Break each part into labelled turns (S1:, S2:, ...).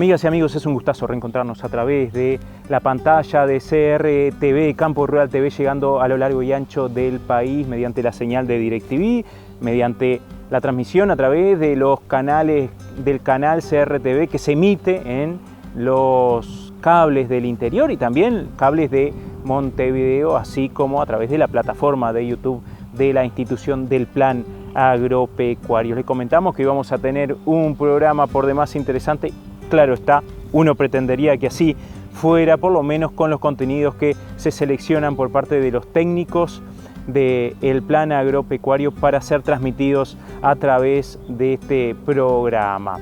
S1: Amigas y amigos, es un gustazo reencontrarnos a través de la pantalla de CRTV, Campo Rural TV, llegando a lo largo y ancho del país mediante la señal de DirecTV, mediante la transmisión a través de los canales del canal CRTV que se emite en los cables del interior y también cables de Montevideo, así como a través de la plataforma de YouTube de la institución del Plan Agropecuario. Les comentamos que íbamos a tener un programa por demás interesante. Claro está, uno pretendería que así fuera, por lo menos con los contenidos que se seleccionan por parte de los técnicos del Plan Agropecuario para ser transmitidos a través de este programa.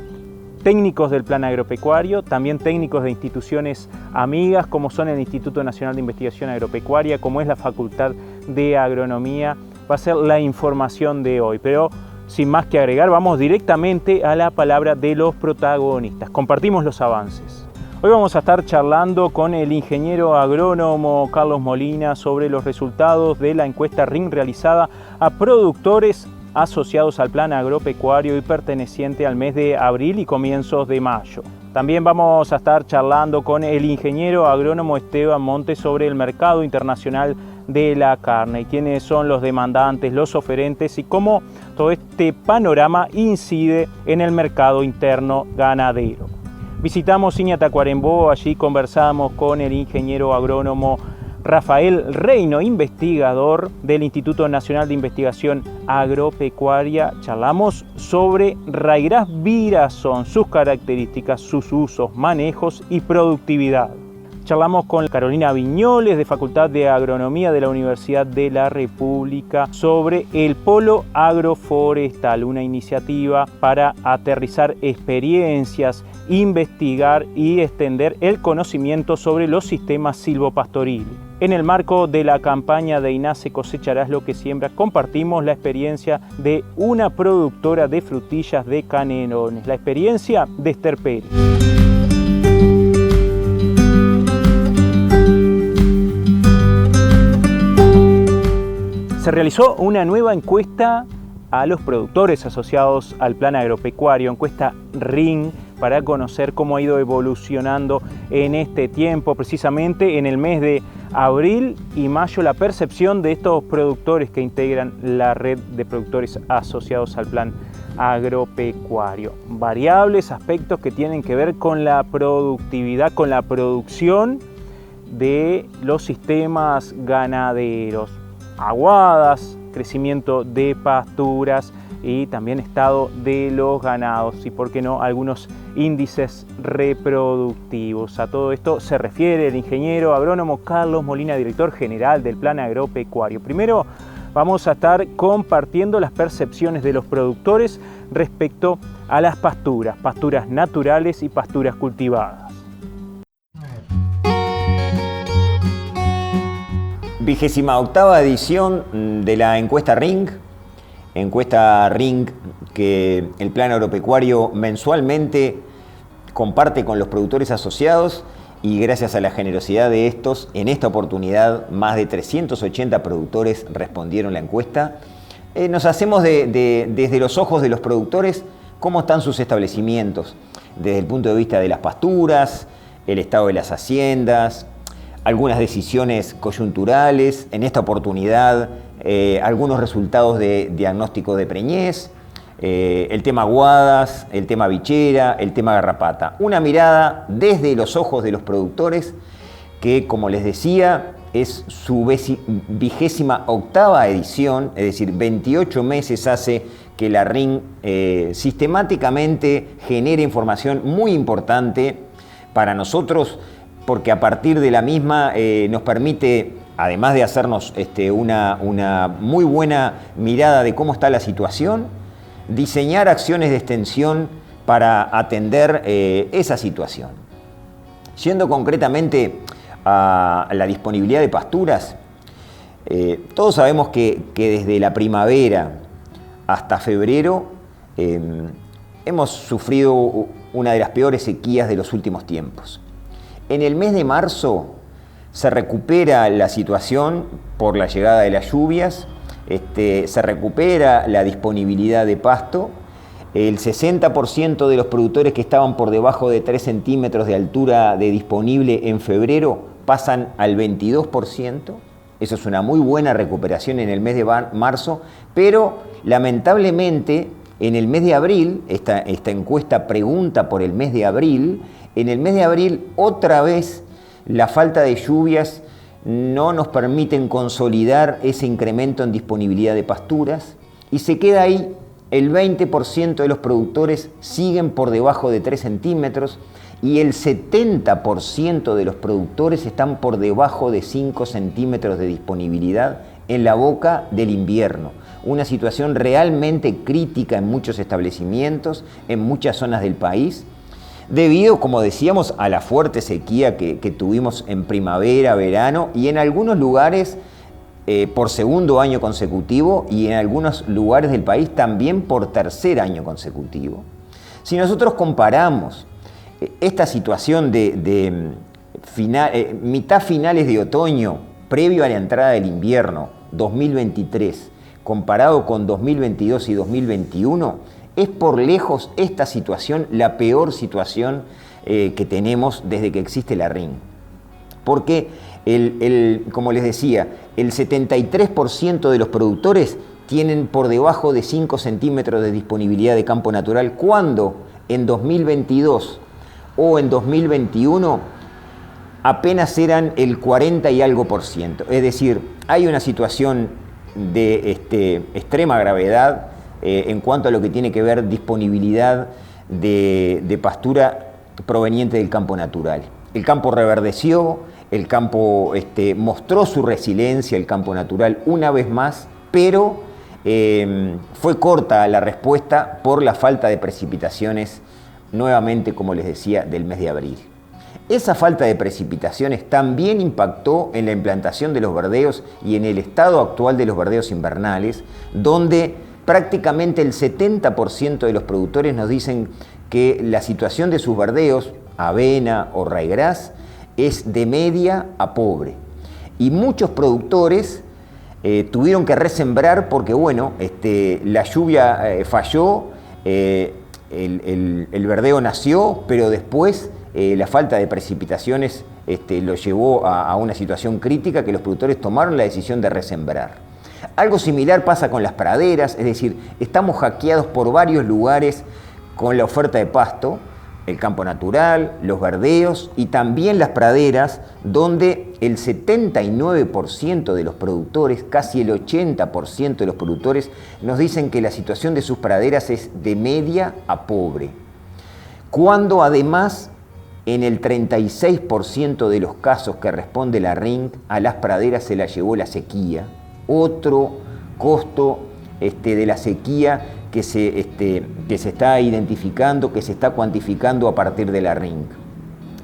S1: Técnicos del Plan Agropecuario, también técnicos de instituciones amigas como son el Instituto Nacional de Investigación Agropecuaria, como es la Facultad de Agronomía, va a ser la información de hoy. Pero sin más que agregar, vamos directamente a la palabra de los protagonistas. Compartimos los avances. Hoy vamos a estar charlando con el ingeniero agrónomo Carlos Molina sobre los resultados de la encuesta RIN realizada a productores asociados al Plan Agropecuario y perteneciente al mes de abril y comienzos de mayo. También vamos a estar charlando con el ingeniero agrónomo Esteban Montes sobre el mercado internacional de la carne, quiénes son los demandantes, los oferentes y cómo todo este panorama incide en el mercado interno ganadero. Visitamos Iña Tacuarembó, allí conversamos con el ingeniero agrónomo Rafael Reino, investigador del Instituto Nacional de Investigación Agropecuaria. Charlamos sobre Ryegrass Virason, sus características, sus usos, manejos y productividad. Charlamos con Carolina Viñoles, de Facultad de Agronomía de la Universidad de la República, sobre el Polo Agroforestal, una iniciativa para aterrizar experiencias, investigar y extender el conocimiento sobre los sistemas silvopastoriles. En el marco de la campaña de INASE Cosecharás lo que siembras, compartimos la experiencia de una productora de frutillas de Canelones, la experiencia de Esther Pérez. Se realizó una nueva encuesta a los productores asociados al Plan Agropecuario, encuesta RIN, para conocer cómo ha ido evolucionando en este tiempo, precisamente en el mes de abril y mayo, la percepción de estos productores que integran la red de productores asociados al Plan Agropecuario. Variables, aspectos que tienen que ver con la productividad, con la producción de los sistemas ganaderos. Aguadas, crecimiento de pasturas y también estado de los ganados y, por qué no, algunos índices reproductivos. A todo esto se refiere el ingeniero agrónomo Carlos Molina, director general del Plan Agropecuario. Primero vamos a estar compartiendo las percepciones de los productores respecto a las pasturas, pasturas naturales y pasturas cultivadas.
S2: 28ª edición de la encuesta RIN que el Plan Agropecuario mensualmente comparte con los productores asociados, y gracias a la generosidad de estos, en esta oportunidad más de 380 productores respondieron la encuesta. Nos hacemos desde los ojos de los productores cómo están sus establecimientos, desde el punto de vista de las pasturas, el estado de las haciendas, algunas decisiones coyunturales, en esta oportunidad algunos resultados de diagnóstico de preñez, el tema aguadas, el tema bichera, el tema garrapata. Una mirada desde los ojos de los productores que, como les decía, es su 28ª edición, es decir, 28 meses hace que la RIN sistemáticamente genera información muy importante para nosotros, porque a partir de la misma nos permite, además de hacernos una muy buena mirada de cómo está la situación, diseñar acciones de extensión para atender esa situación. Yendo concretamente a la disponibilidad de pasturas, todos sabemos que desde la primavera hasta febrero hemos sufrido una de las peores sequías de los últimos tiempos. En el mes de marzo se recupera la situación por la llegada de las lluvias, se recupera la disponibilidad de pasto El 60% de los productores que estaban por debajo de 3 centímetros de altura de disponible en febrero pasan al 22%. Eso es una muy buena recuperación en el mes de marzo, pero lamentablemente en el mes de abril, esta encuesta pregunta por el mes de abril, en el mes de abril otra vez la falta de lluvias no nos permiten consolidar ese incremento en disponibilidad de pasturas y se queda ahí. El 20% de los productores siguen por debajo de 3 centímetros y el 70% de los productores están por debajo de 5 centímetros de disponibilidad en la boca del invierno. Una situación realmente crítica en muchos establecimientos, en muchas zonas del país, debido, como decíamos, a la fuerte sequía que tuvimos en primavera, verano y en algunos lugares por segundo año consecutivo y en algunos lugares del país también por tercer año consecutivo. Si nosotros comparamos esta situación de mitad finales de otoño, previo a la entrada del invierno 2023, comparado con 2022 y 2021, es por lejos esta situación la peor situación que tenemos desde que existe la RIN. Porque, como les decía, el 73% de los productores tienen por debajo de 5 centímetros de disponibilidad de campo natural, cuando en 2022 o en 2021 apenas eran el 40 y algo por ciento. Es decir, hay una situación de extrema gravedad en cuanto a lo que tiene que ver disponibilidad de pastura proveniente del campo natural. El campo reverdeció, el campo mostró su resiliencia, el campo natural, una vez más, pero fue corta la respuesta por la falta de precipitaciones, nuevamente, como les decía, del mes de abril. Esa falta de precipitaciones también impactó en la implantación de los verdeos y en el estado actual de los verdeos invernales, donde prácticamente el 70% de los productores nos dicen que la situación de sus verdeos, avena o ryegrass, es de media a pobre. Y muchos productores tuvieron que resembrar porque, bueno, la lluvia falló, el verdeo nació, pero después la falta de precipitaciones lo llevó a una situación crítica que los productores tomaron la decisión de resembrar. Algo similar pasa con las praderas, es decir, estamos hackeados por varios lugares con la oferta de pasto, el campo natural, los verdeos y también las praderas, donde el 79% de los productores, casi el 80% de los productores, nos dicen que la situación de sus praderas es de media a pobre. Cuando además, en el 36% de los casos que responde la RINC, a las praderas se la llevó la sequía, otro costo de la sequía que se está identificando, que se está cuantificando a partir de la RINC.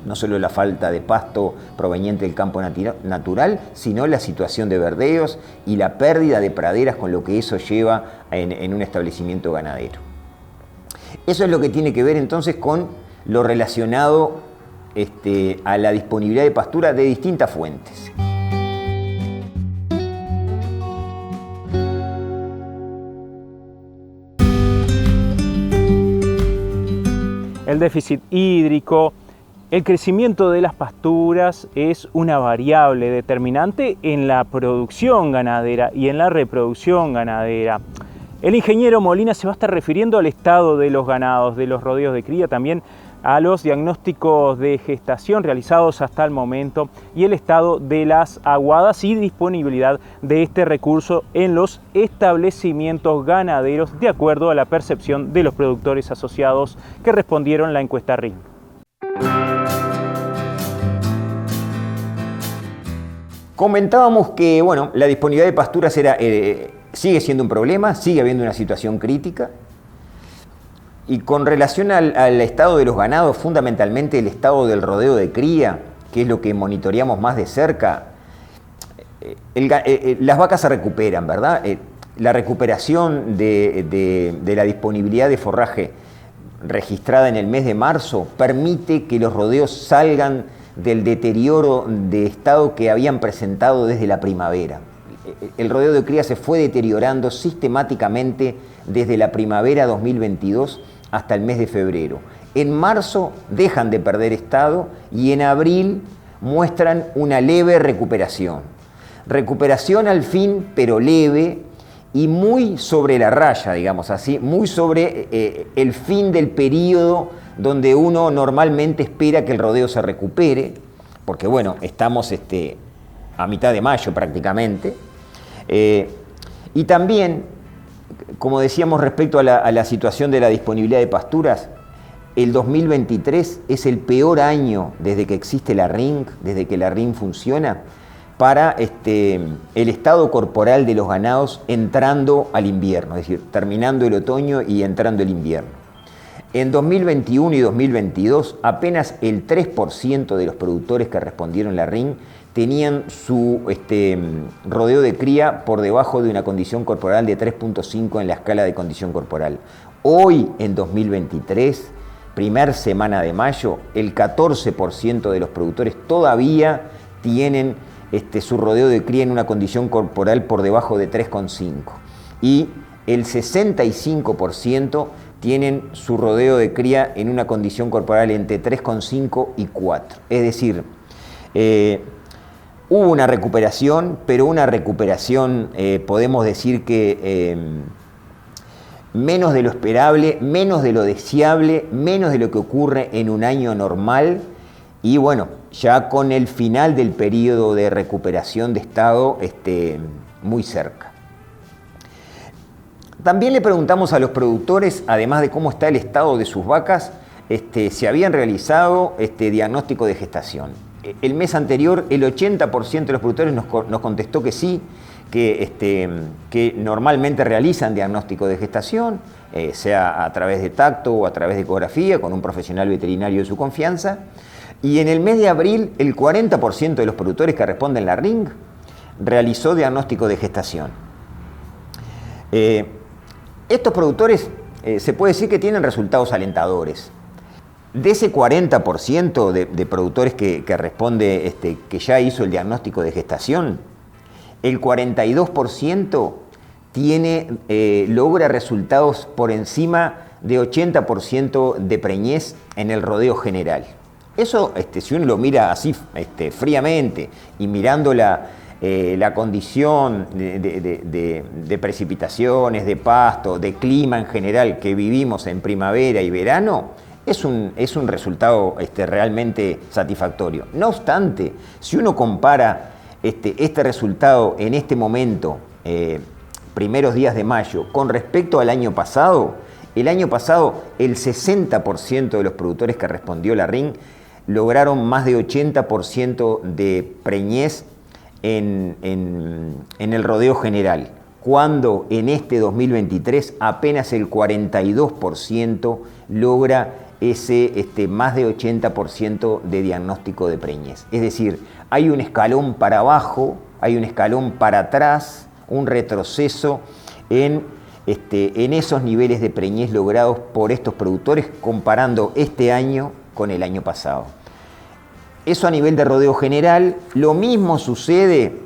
S2: No solo la falta de pasto proveniente del campo natural, sino la situación de verdeos y la pérdida de praderas con lo que eso lleva en un establecimiento ganadero. Eso es lo que tiene que ver entonces con lo relacionado a la disponibilidad de pastura de distintas fuentes.
S1: El déficit hídrico, el crecimiento de las pasturas es una variable determinante en la producción ganadera y en la reproducción ganadera. El ingeniero Molina se va a estar refiriendo al estado de los ganados, de los rodeos de cría, también a los diagnósticos de gestación realizados hasta el momento y el estado de las aguadas y disponibilidad de este recurso en los establecimientos ganaderos de acuerdo a la percepción de los productores asociados que respondieron la encuesta RIN.
S2: Comentábamos que la disponibilidad de pasturas sigue siendo un problema, sigue habiendo una situación crítica. Y con relación al estado de los ganados, fundamentalmente el estado del rodeo de cría, que es lo que monitoreamos más de cerca, las vacas se recuperan, ¿verdad? La recuperación de la disponibilidad de forraje registrada en el mes de marzo permite que los rodeos salgan del deterioro de estado que habían presentado desde la primavera. El rodeo de cría se fue deteriorando sistemáticamente desde la primavera 2022 hasta el mes de febrero. En marzo dejan de perder estado y en abril muestran una leve recuperación. Recuperación al fin, pero leve y muy sobre la raya, digamos así, muy sobre el fin del periodo donde uno normalmente espera que el rodeo se recupere, porque bueno, estamos a mitad de mayo prácticamente. Y también, como decíamos respecto a la situación de la disponibilidad de pasturas, el 2023 es el peor año desde que existe la RINC, desde que la RINC funciona, para el estado corporal de los ganados entrando al invierno, es decir, terminando el otoño y entrando el invierno. En 2021 y 2022, apenas el 3% de los productores que respondieron la RINC tenían su rodeo de cría por debajo de una condición corporal de 3.5 en la escala de condición corporal. Hoy, en 2023, primer semana de mayo, el 14% de los productores todavía tienen su rodeo de cría en una condición corporal por debajo de 3.5 y el 65% tienen su rodeo de cría en una condición corporal entre 3.5 y 4. Es decir, hubo una recuperación, pero una recuperación, podemos decir que menos de lo esperable, menos de lo deseable, menos de lo que ocurre en un año normal y bueno, ya con el final del periodo de recuperación de estado muy cerca. También le preguntamos a los productores, además de cómo está el estado de sus vacas, si habían realizado diagnóstico de gestación. El mes anterior, el 80% de los productores nos contestó que sí, que normalmente realizan diagnóstico de gestación, sea a través de tacto o a través de ecografía, con un profesional veterinario de su confianza. Y en el mes de abril, el 40% de los productores que responden la RINC realizó diagnóstico de gestación. Estos productores se puede decir que tienen resultados alentadores. De ese 40% de productores que responde que ya hizo el diagnóstico de gestación, el 42% logra resultados por encima de 80% de preñez en el rodeo general. Eso, si uno lo mira así fríamente y mirando la condición de precipitaciones, de pasto, de clima en general que vivimos en primavera y verano, es un resultado realmente satisfactorio. No obstante, si uno compara este resultado en este momento, primeros días de mayo, con respecto al año pasado, el 60% de los productores que respondió la RINC lograron más de 80% de preñez en el rodeo general, cuando en este 2023 apenas el 42% logra ese más de 80% de diagnóstico de preñez. Es decir, hay un escalón para abajo, hay un escalón para atrás, un retroceso en esos niveles de preñez logrados por estos productores comparando este año con el año pasado. Eso a nivel de rodeo general. Lo mismo sucede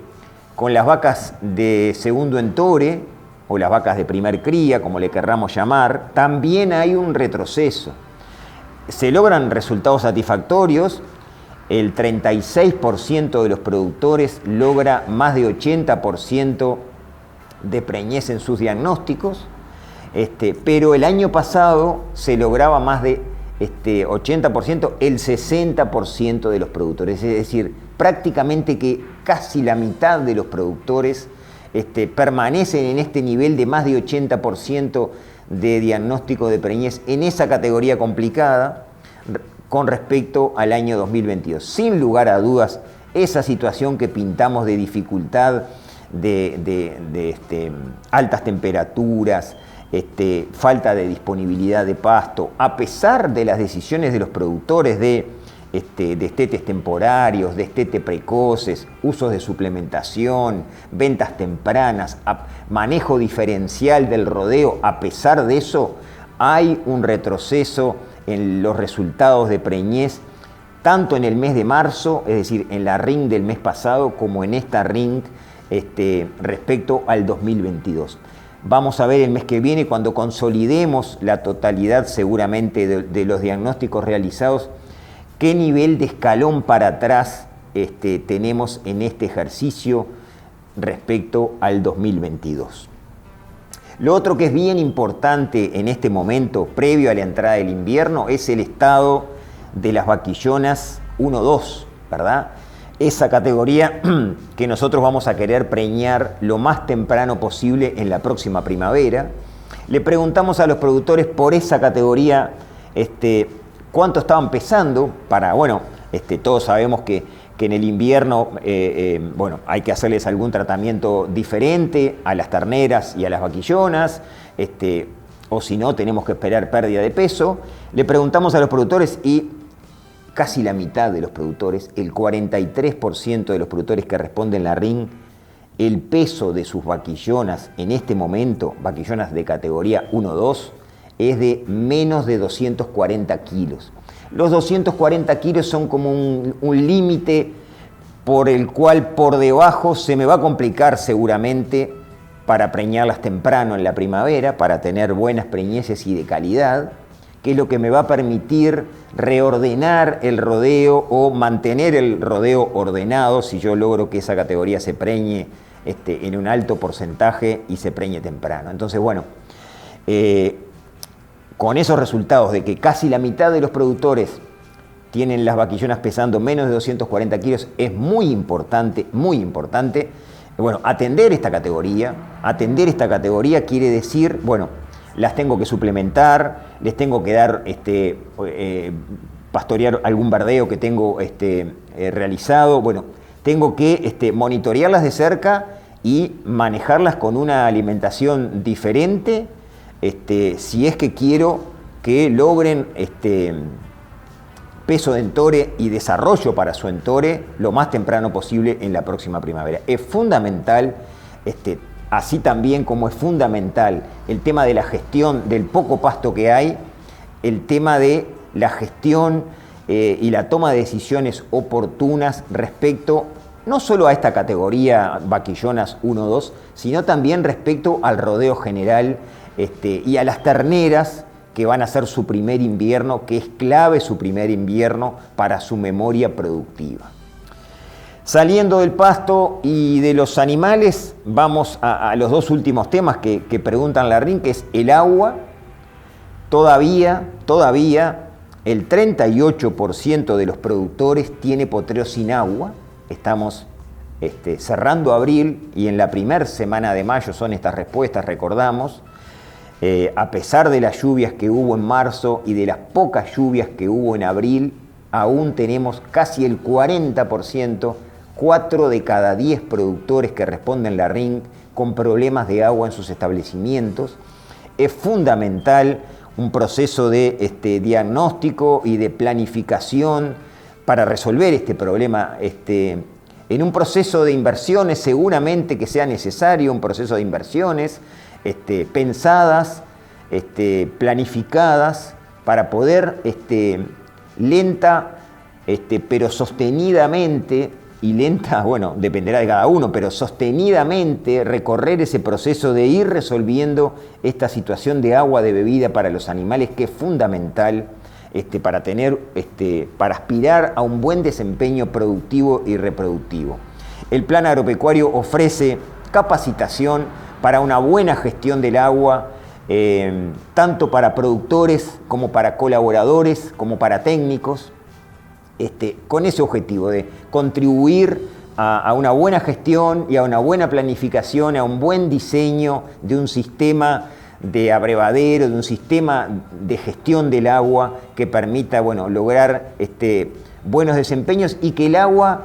S2: con las vacas de segundo entore o las vacas de primer cría, como le querramos llamar. También hay un retroceso. Se logran resultados satisfactorios. El 36% de los productores logra más de 80% de preñez en sus diagnósticos, pero el año pasado se lograba más de 80%, el 60% de los productores. Es decir, prácticamente que casi la mitad de los productores permanecen en este nivel de más de 80% de diagnóstico de preñez en esa categoría complicada con respecto al año 2022. Sin lugar a dudas, esa situación que pintamos de dificultad, de altas temperaturas, falta de disponibilidad de pasto, a pesar de las decisiones de los productores de destetes temporarios, destete precoces, usos de suplementación, ventas tempranas, manejo diferencial del rodeo, a pesar de eso, hay un retroceso en los resultados de preñez, tanto en el mes de marzo, es decir, en la RINC del mes pasado, como en esta RINC respecto al 2022. Vamos a ver el mes que viene, cuando consolidemos la totalidad seguramente de los diagnósticos realizados, qué nivel de escalón para atrás tenemos en este ejercicio respecto al 2022. Lo otro que es bien importante en este momento, previo a la entrada del invierno, es el estado de las vaquillonas 1-2, ¿verdad? Esa categoría que nosotros vamos a querer preñar lo más temprano posible en la próxima primavera. Le preguntamos a los productores por esa categoría cuánto estaban pesando para, todos sabemos que en el invierno hay que hacerles algún tratamiento diferente a las terneras y a las vaquillonas, o si no tenemos que esperar pérdida de peso. Le preguntamos a los productores y casi la mitad de los productores, el 43% de los productores que responden la RIN, el peso de sus vaquillonas en este momento, vaquillonas de categoría 1-2, es de menos de 240 kilos. Los 240 kilos son como un límite por el cual por debajo se me va a complicar seguramente para preñarlas temprano en la primavera, para tener buenas preñeces y de calidad, que es lo que me va a permitir reordenar el rodeo o mantener el rodeo ordenado si yo logro que esa categoría se preñe en un alto porcentaje y se preñe temprano. Entonces, con esos resultados de que casi la mitad de los productores tienen las vaquillonas pesando menos de 240 kilos, es muy importante, atender esta categoría. Atender esta categoría quiere decir, las tengo que suplementar, les tengo que dar, pastorear algún verdeo que tengo realizado, tengo que monitorearlas de cerca y manejarlas con una alimentación diferente, si es que quiero que logren peso de entore y desarrollo para su entore lo más temprano posible en la próxima primavera. Es fundamental, así también como es fundamental el tema de la gestión del poco pasto que hay, el tema de la gestión y la toma de decisiones oportunas respecto no solo a esta categoría vaquillonas 1-2, sino también respecto al rodeo general y a las terneras que van a ser su primer invierno, que es clave su primer invierno para su memoria productiva. Saliendo del pasto y de los animales, vamos a los dos últimos temas que preguntan la RIN, que es el agua. Todavía el 38% de los productores tiene potrero sin agua. Estamos cerrando abril y en la primera semana de mayo son estas respuestas, recordamos. A pesar de las lluvias que hubo en marzo y de las pocas lluvias que hubo en abril, aún tenemos casi el 40%, 4 de cada 10 productores que responden la RIN con problemas de agua en sus establecimientos. Es fundamental un proceso de diagnóstico y de planificación para resolver este problema. En un proceso de inversiones seguramente que sea necesario, un proceso de inversiones pensadas, planificadas, para poder lenta, pero sostenidamente, y lenta, dependerá de cada uno, pero sostenidamente recorrer ese proceso de ir resolviendo esta situación de agua de bebida para los animales, que es fundamental para tener, para aspirar a un buen desempeño productivo y reproductivo. El Plan Agropecuario ofrece capacitación para una buena gestión del agua, tanto para productores como para colaboradores, como para técnicos, con ese objetivo de contribuir a una buena gestión y a una buena planificación, a un buen diseño de un sistema de abrevadero, de un sistema de gestión del agua que permita lograr buenos desempeños y que el agua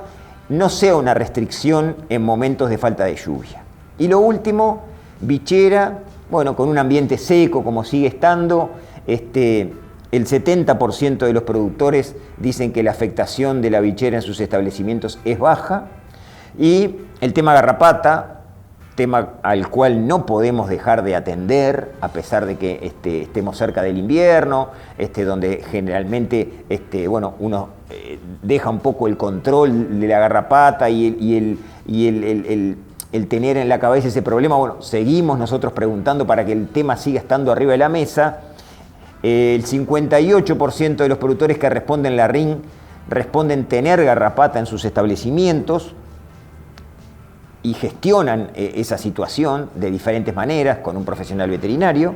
S2: no sea una restricción en momentos de falta de lluvia. Y lo último, bichera, con un ambiente seco como sigue estando, el 70% de los productores dicen que la afectación de la bichera en sus establecimientos es baja. Y el tema garrapata, tema al cual no podemos dejar de atender, a pesar de que estemos cerca del invierno, donde generalmente uno deja un poco el control de la garrapata y el tener en la cabeza ese problema. Bueno, seguimos nosotros preguntando para que el tema siga estando arriba de la mesa. El 58% de los productores que responden la RIN responden tener garrapata en sus establecimientos y gestionan esa situación de diferentes maneras con un profesional veterinario.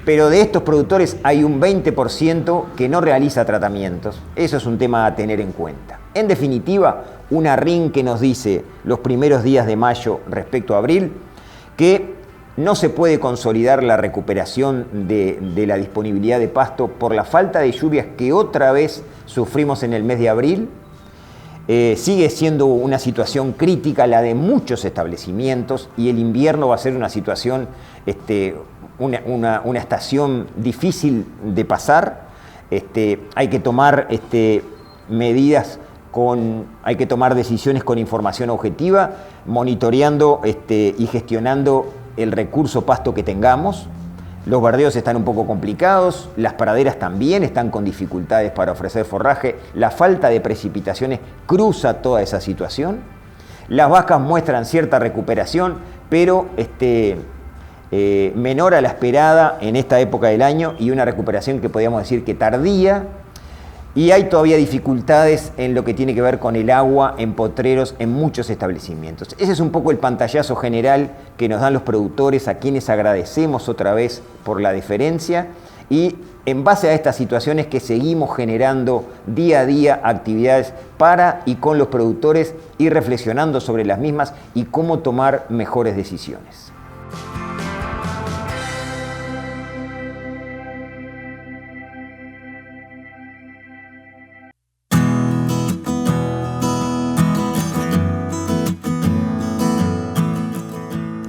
S2: Pero de estos productores hay un 20% que no realiza tratamientos. Eso es un tema a tener en cuenta. En definitiva, una RIN que nos dice los primeros días de mayo respecto a abril que no se puede consolidar la recuperación de la disponibilidad de pasto por la falta de lluvias que otra vez sufrimos en el mes de abril. Sigue siendo una situación crítica la de muchos establecimientos y el invierno va a ser una situación, una estación difícil de pasar. Hay que tomar medidas hay que tomar decisiones con información objetiva, monitoreando y gestionando el recurso pasto que tengamos. Los verdeos están un poco complicados, las praderas también están con dificultades para ofrecer forraje, la falta de precipitaciones cruza toda esa situación. Las vacas muestran cierta recuperación, pero menor a la esperada en esta época del año y una recuperación que podríamos decir que tardía. Y hay todavía dificultades en lo que tiene que ver con el agua en potreros en muchos establecimientos. Ese es un poco el pantallazo general que nos dan los productores, a quienes agradecemos otra vez por la deferencia. Y en base a estas situaciones que seguimos generando día a día actividades para y con los productores y reflexionando sobre las mismas y cómo tomar mejores decisiones.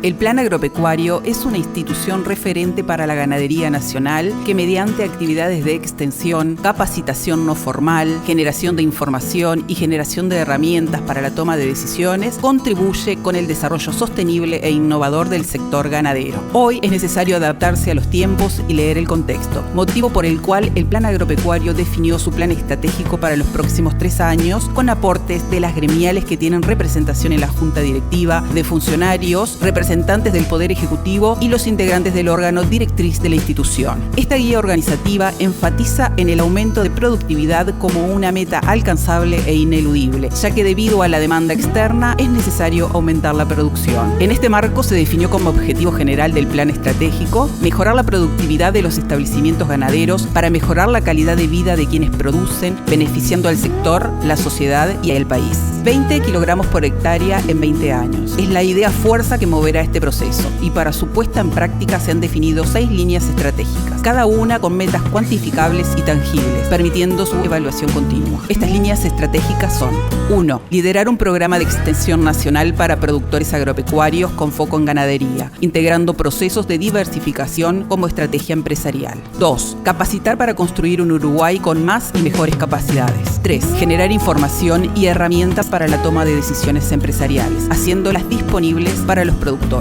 S3: El Plan Agropecuario es una institución referente para la ganadería nacional que mediante actividades de extensión, capacitación no formal, generación de información y generación de herramientas para la toma de decisiones, contribuye con el desarrollo sostenible e innovador del sector ganadero. Hoy es necesario adaptarse a los tiempos y leer el contexto, motivo por el cual el Plan Agropecuario definió su plan estratégico para los próximos 3 años con aportes de las gremiales que tienen representación en la Junta Directiva, de funcionarios, representantes del Poder Ejecutivo y los integrantes del órgano directriz de la institución. Esta guía organizativa enfatiza en el aumento de productividad como una meta alcanzable e ineludible, ya que debido a la demanda externa es necesario aumentar la producción. En este marco se definió como objetivo general del plan estratégico mejorar la productividad de los establecimientos ganaderos para mejorar la calidad de vida de quienes producen, beneficiando al sector, la sociedad y al país. 20 kilogramos por hectárea en 20 años. Es la idea fuerza que moverá este proceso y para su puesta en práctica se han definido 6 líneas estratégicas, cada una con metas cuantificables y tangibles, permitiendo su evaluación continua. Estas líneas estratégicas son: 1. Liderar un programa de extensión nacional para productores agropecuarios con foco en ganadería, integrando procesos de diversificación como estrategia empresarial. 2. Capacitar para construir un Uruguay con más y mejores capacidades. 3. Generar información y herramientas para la toma de decisiones empresariales, haciéndolas disponibles para los productores.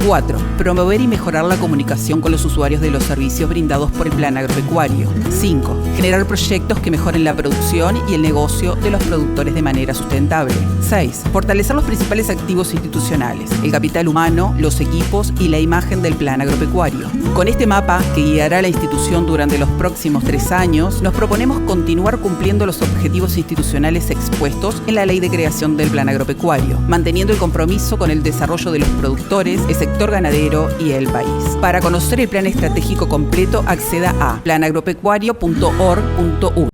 S3: 4. Promover y mejorar la comunicación con los usuarios de los servicios brindados por el Plan Agropecuario. 5. Generar proyectos que mejoren la producción y el negocio de los productores de manera sustentable. 6. Fortalecer los principales activos institucionales, el capital humano, los equipos y la imagen del Plan Agropecuario. Con este mapa, que guiará a la institución durante los próximos 3 años, nos proponemos continuar cumpliendo los objetivos institucionales expuestos en la Ley de Creación del Plan Agropecuario, manteniendo el compromiso con el desarrollo de los productores, el sector ganadero y el país. Para conocer el plan estratégico completo, acceda a planagropecuario.org.uy.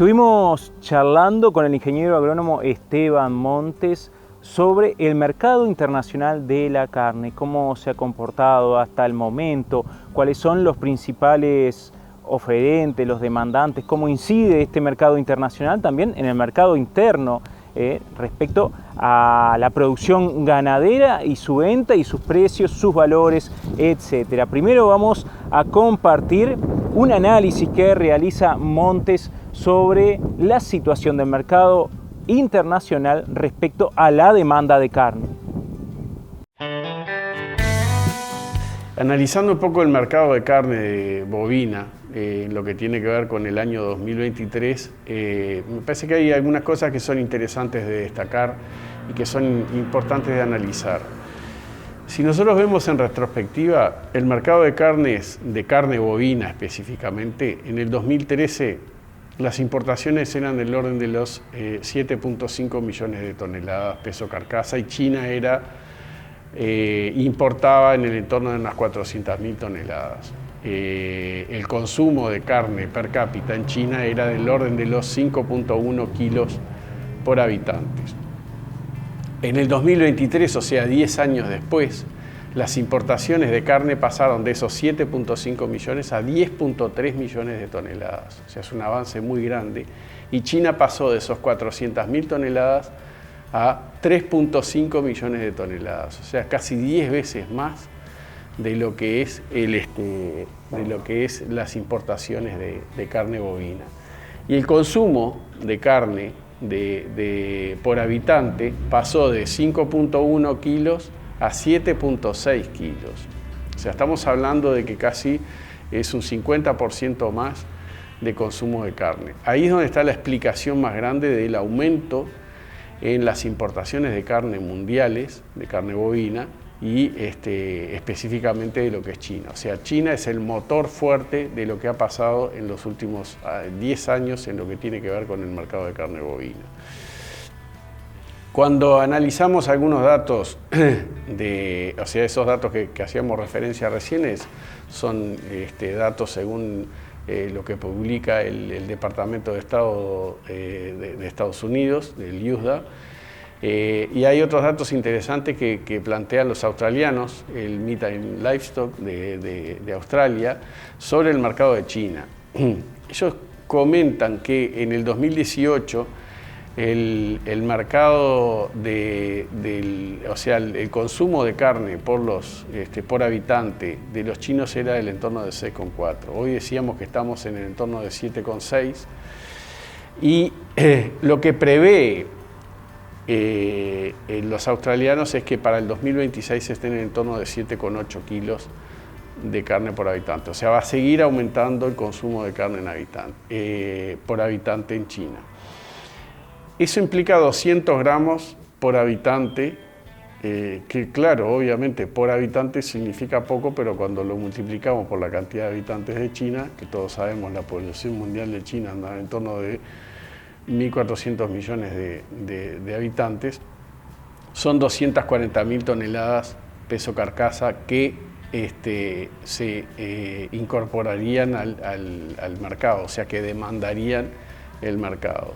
S1: Estuvimos charlando con el ingeniero agrónomo Esteban Montes sobre el mercado internacional de la carne, cómo se ha comportado hasta el momento, cuáles son los principales oferentes, los demandantes, cómo incide este mercado internacional también en el mercado interno respecto a la producción ganadera y su venta y sus precios, sus valores, etc. Primero vamos a compartir un análisis que realiza Montes sobre la situación del mercado internacional respecto a la demanda de carne.
S4: Analizando un poco el mercado de carne bovina, lo que tiene que ver con el año 2023, me parece que hay algunas cosas que son interesantes de destacar y que son importantes de analizar. Si nosotros vemos en retrospectiva, el mercado de carne bovina específicamente, en el 2013 las importaciones eran del orden de los 7.5 millones de toneladas peso carcasa y China importaba en el entorno de unas 400.000 toneladas. El consumo de carne per cápita en China era del orden de los 5.1 kilos por habitantes. En el 2023, o sea, 10 años después, las importaciones de carne pasaron de esos 7.5 millones a 10.3 millones de toneladas. O sea, es un avance muy grande. Y China pasó de esos 400.000 toneladas a 3.5 millones de toneladas. O sea, casi 10 veces más de lo que es, las importaciones de carne bovina. Y el consumo de carne por habitante pasó de 5.1 kilos a 7.6 kilos. O sea, estamos hablando de que casi es un 50% más de consumo de carne. Ahí es donde está la explicación más grande del aumento en las importaciones de carne mundiales, de carne bovina, y específicamente de lo que es China. O sea, China es el motor fuerte de lo que ha pasado en los últimos 10 años en lo que tiene que ver con el mercado de carne bovina. Cuando analizamos algunos datos, esos datos que hacíamos referencia recién son datos según lo que publica el Departamento de Estado de Estados Unidos, del USDA, y hay otros datos interesantes que plantean los australianos, el Meat and Livestock de Australia, sobre el mercado de China. Ellos comentan que en el 2018 el mercado el consumo de carne por habitante de los chinos era del entorno de 6,4. Hoy decíamos que estamos en el entorno de 7,6 y lo que prevé los australianos es que para el 2026 estén en el entorno de 7,8 kilos de carne por habitante. O sea, va a seguir aumentando el consumo de carne por habitante en China. Eso implica 200 gramos por habitante, que claro, obviamente por habitante significa poco, pero cuando lo multiplicamos por la cantidad de habitantes de China, que todos sabemos la población mundial de China anda en torno de 1.400 millones de habitantes, son 240.000 toneladas peso carcasa que se incorporarían al mercado, o sea que demandarían el mercado.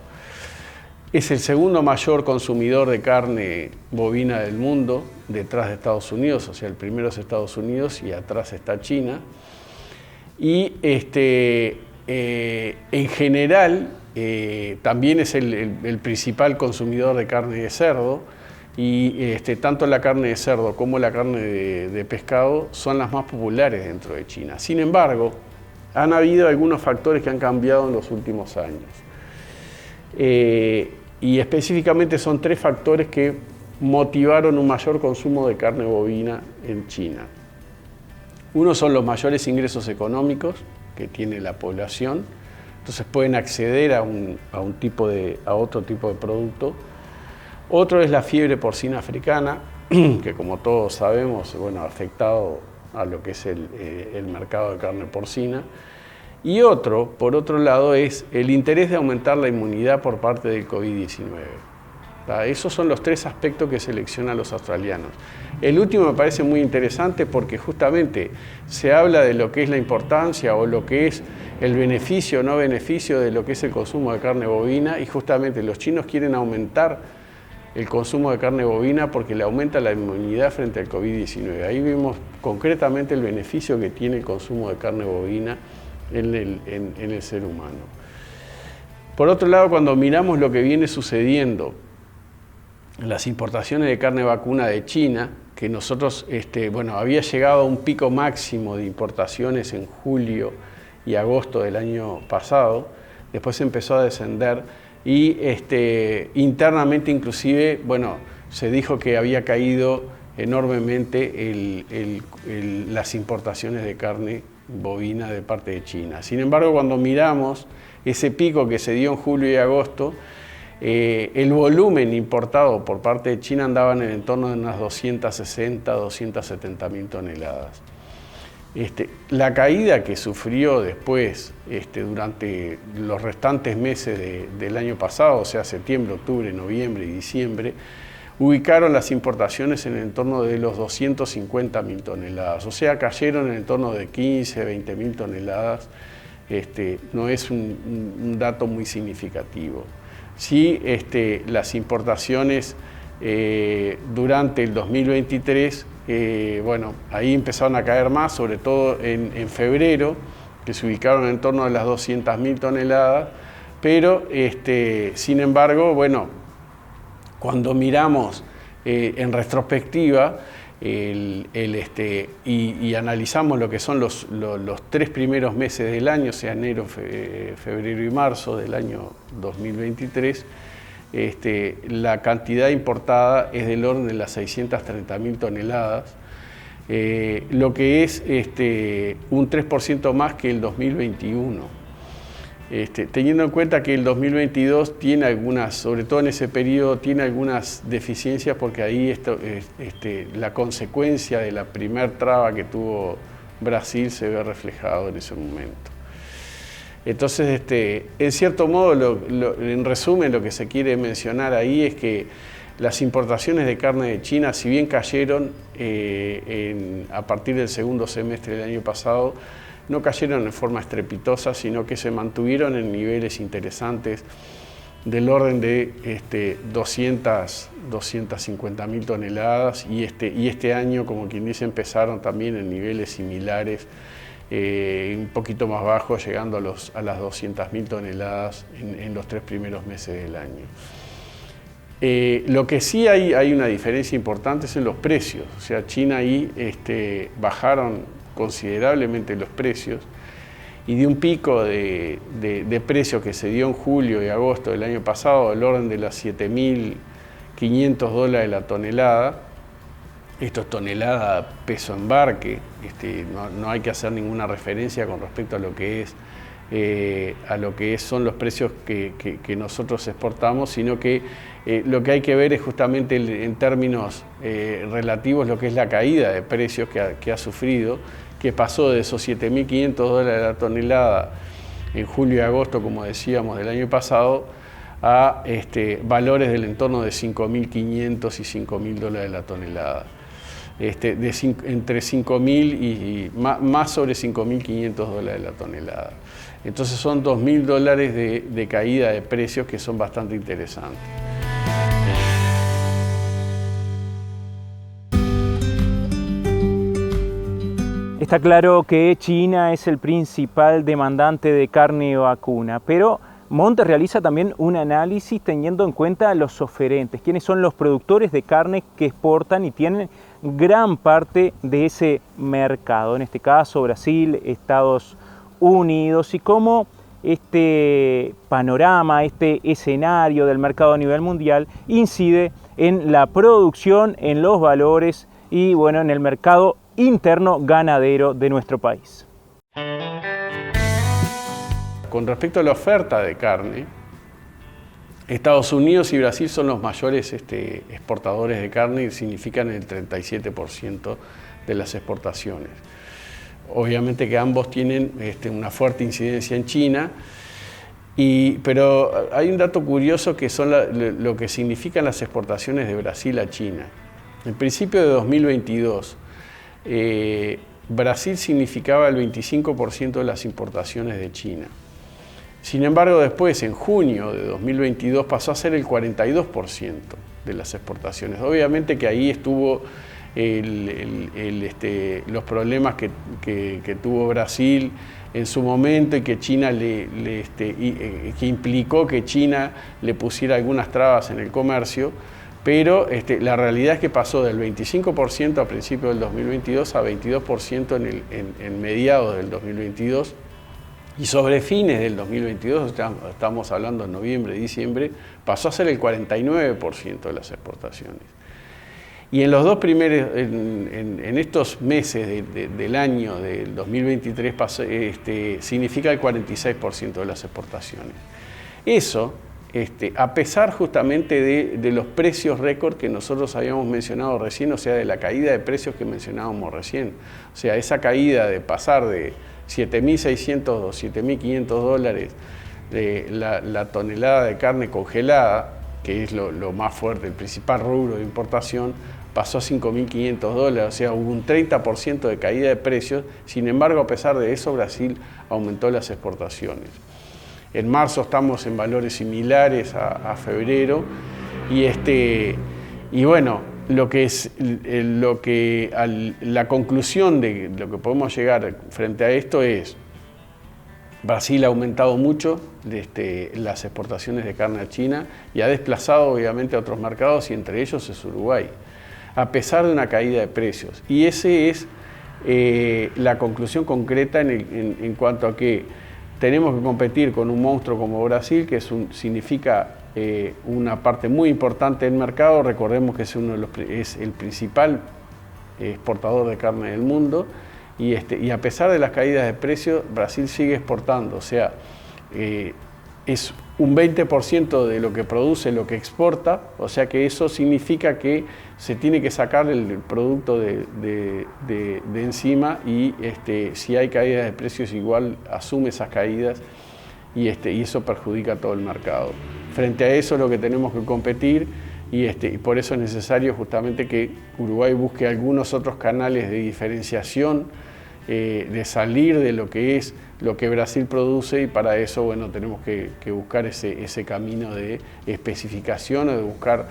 S4: Es el segundo mayor consumidor de carne bovina del mundo, detrás de Estados Unidos, o sea, el primero es Estados Unidos y atrás está China. Y en general también es el principal consumidor de carne de cerdo y tanto la carne de cerdo como la carne de pescado son las más populares dentro de China. Sin embargo, han habido algunos factores que han cambiado en los últimos años. Y específicamente son 3 factores que motivaron un mayor consumo de carne bovina en China. Uno son los mayores ingresos económicos que tiene la población, entonces pueden acceder a otro tipo de producto. Otro es la fiebre porcina africana, que como todos sabemos, ha afectado a lo que es el mercado de carne porcina. Y por otro lado, es el interés de aumentar la inmunidad por parte del COVID-19. Esos son los 3 aspectos que seleccionan los australianos. El último me parece muy interesante porque justamente se habla de lo que es la importancia o lo que es el beneficio o no beneficio de lo que es el consumo de carne bovina, y justamente los chinos quieren aumentar el consumo de carne bovina porque le aumenta la inmunidad frente al COVID-19. Ahí vemos concretamente el beneficio que tiene el consumo de carne bovina en el ser humano. Por otro lado, cuando miramos lo que viene sucediendo, las importaciones de carne vacuna de China, que nosotros, había llegado a un pico máximo de importaciones en julio y agosto del año pasado, después empezó a descender y internamente inclusive, se dijo que había caído enormemente las importaciones de carne bovina de parte de China. Sin embargo, cuando miramos ese pico que se dio en julio y agosto, el volumen importado por parte de China andaba en el entorno de unas 260, 270 mil toneladas. La caída que sufrió después, durante los restantes meses del año pasado, o sea, septiembre, octubre, noviembre y diciembre, ubicaron las importaciones en el entorno de los 250 mil toneladas, o sea, cayeron en el entorno de 15, 20 mil toneladas. No es un dato muy significativo. Sí, las importaciones durante el 2023, ahí empezaron a caer más, sobre todo en febrero, que se ubicaron en torno a las 200.000 toneladas, pero sin embargo, cuando miramos en retrospectiva y analizamos lo que son los 3 primeros meses del año, o sea, enero, febrero y marzo del año 2023, la cantidad importada es del orden de las 630.000 toneladas, lo que es un 3% más que el 2021. Teniendo en cuenta que el 2022 tiene algunas, sobre todo en ese periodo, tiene algunas deficiencias porque ahí la consecuencia de la primer traba que tuvo Brasil se ve reflejado en ese momento. Entonces, en cierto modo, en resumen, lo que se quiere mencionar ahí es que las importaciones de carne de China, si bien cayeron a partir del segundo semestre del año pasado, no cayeron en forma estrepitosa, sino que se mantuvieron en niveles interesantes del orden de 250.000 toneladas y este año, como quien dice, empezaron también en niveles similares, un poquito más bajos, llegando a las 200.000 toneladas en los 3 primeros meses del año. Lo que sí hay una diferencia importante es en los precios, o sea, China ahí bajaron considerablemente los precios y de un pico de precios que se dio en julio y agosto del año pasado, del orden de las $7.500 la tonelada. Esto es tonelada peso embarque, no hay que hacer ninguna referencia con respecto a lo que son los precios que nosotros exportamos, sino que lo que hay que ver es justamente en términos relativos lo que es la caída de precios que ha sufrido, que pasó de esos $7.500 la tonelada en julio y agosto, como decíamos, del año pasado, a valores del entorno de $5.500 y $5.000 la tonelada. Entre 5.000 y más sobre $5.500 la tonelada. Entonces son $2.000 de caída de precios que son bastante interesantes.
S1: Está claro que China es el principal demandante de carne vacuna, pero Monte realiza también un análisis teniendo en cuenta los oferentes, quiénes son los productores de carne que exportan y tienen gran parte de ese mercado, en este caso Brasil, Estados Unidos, y cómo este panorama, este escenario del mercado a nivel mundial incide en la producción, en los valores y en el mercado interno ganadero de nuestro país.
S4: Con respecto a la oferta de carne, Estados Unidos y Brasil son los mayores exportadores de carne y significan el 37% de las exportaciones. Obviamente que ambos tienen una fuerte incidencia en China Pero hay un dato curioso que son lo que significan las exportaciones de Brasil a China. En principio de 2022, Brasil significaba el 25% de las importaciones de China. Sin embargo, después, en junio de 2022, pasó a ser el 42% de las exportaciones. Obviamente que ahí estuvo los problemas que tuvo Brasil en su momento y que China que implicó que China le pusiera algunas trabas en el comercio, pero la realidad es que pasó del 25% a principios del 2022 a 22% en mediados del 2022, y sobre fines del 2022, estamos hablando de noviembre, diciembre, pasó a ser el 49% de las exportaciones. Y en los dos primeros, en estos meses del año del 2023, significa el 46% de las exportaciones. Eso, a pesar justamente de los precios récord que nosotros habíamos mencionado recién, o sea, de la caída de precios que mencionábamos recién. O sea, esa caída de pasar de 7.600 o 7.500 dólares de la tonelada de carne congelada, que es lo más fuerte, el principal rubro de importación, pasó a 5.500 dólares, o sea, hubo un 30% de caída de precios. Sin embargo, a pesar de eso, Brasil aumentó las exportaciones. En marzo estamos en valores similares a febrero, y bueno, la conclusión de lo que podemos llegar frente a esto es: Brasil ha aumentado mucho las exportaciones de carne a China y ha desplazado obviamente a otros mercados, y entre ellos es Uruguay, a pesar de una caída de precios. Y esa es la conclusión concreta en cuanto a que tenemos que competir con un monstruo como Brasil, que significa una parte muy importante del mercado. Recordemos que es el principal exportador de carne del mundo, y a pesar de las caídas de precios, Brasil sigue exportando. O sea, es un 20% de lo que produce, lo que exporta, o sea que eso significa que se tiene que sacar el producto de encima, y si hay caídas de precios igual asume esas caídas, y eso perjudica a todo el mercado. Frente a eso es lo que tenemos que competir, y por eso es necesario justamente que Uruguay busque algunos otros canales de diferenciación, de salir de lo que es lo que Brasil produce, y para eso, bueno, tenemos que buscar ese camino de especificación, o de buscar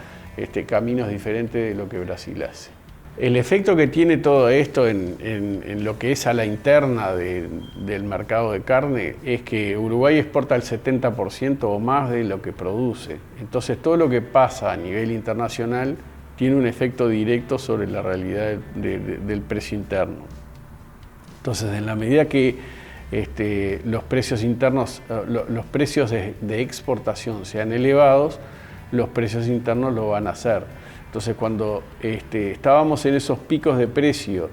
S4: caminos diferentes de lo que Brasil hace. El efecto que tiene todo esto en lo que es a la interna del mercado de carne es que Uruguay exporta el 70% o más de lo que produce. Entonces, todo lo que pasa a nivel internacional tiene un efecto directo sobre la realidad del precio interno. Entonces, en la medida que los precios internos, los precios de exportación sean elevados, los precios internos lo van a hacer. Entonces, cuando estábamos en esos picos de precio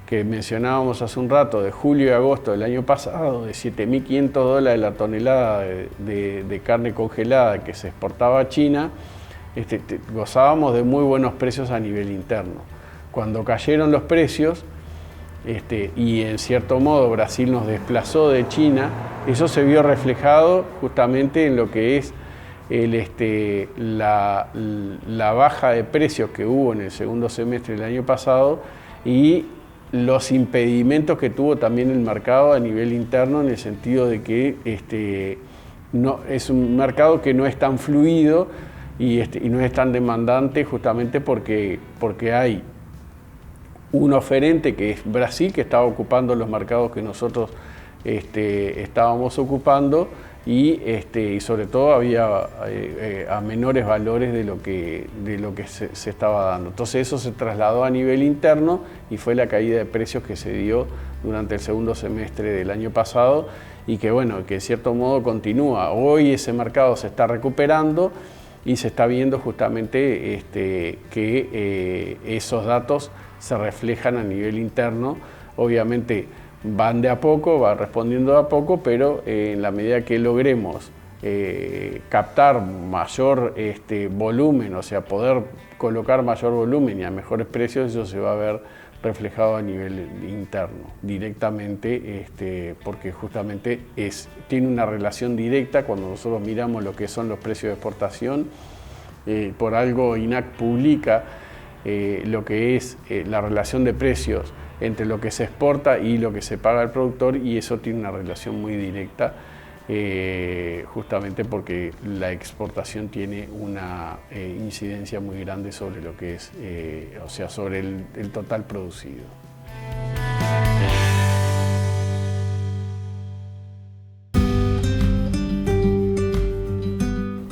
S4: que mencionábamos hace un rato, de julio y agosto del año pasado, de 7.500 dólares la tonelada de carne congelada que se exportaba a China, gozábamos de muy buenos precios a nivel interno. Cuando cayeron los precios, y en cierto modo Brasil nos desplazó de China, eso se vio reflejado justamente en lo que es la baja de precios que hubo en el segundo semestre del año pasado, y los impedimentos que tuvo también el mercado a nivel interno, en el sentido de que no, es un mercado que no es tan fluido y no es tan demandante, justamente porque hay un oferente que es Brasil, que estaba ocupando los mercados que nosotros estábamos ocupando, y sobre todo había a menores valores de lo que se estaba dando. Entonces eso se trasladó a nivel interno, y fue la caída de precios que se dio durante el segundo semestre del año pasado, y que bueno, que en cierto modo continúa. Hoy ese mercado se está recuperando, y se está viendo justamente que esos datos se reflejan a nivel interno. Obviamente van de a poco, va respondiendo de a poco, pero en la medida que logremos captar mayor volumen, o sea, poder colocar mayor volumen y a mejores precios, eso se va a ver reflejado a nivel interno, directamente, porque justamente tiene una relación directa cuando nosotros miramos lo que son los precios de exportación. Por algo INAC publica lo que es la relación de precios entre lo que se exporta y lo que se paga al productor, y eso tiene una relación muy directa, justamente porque la exportación tiene una incidencia muy grande sobre lo que es, o sea, sobre el total producido.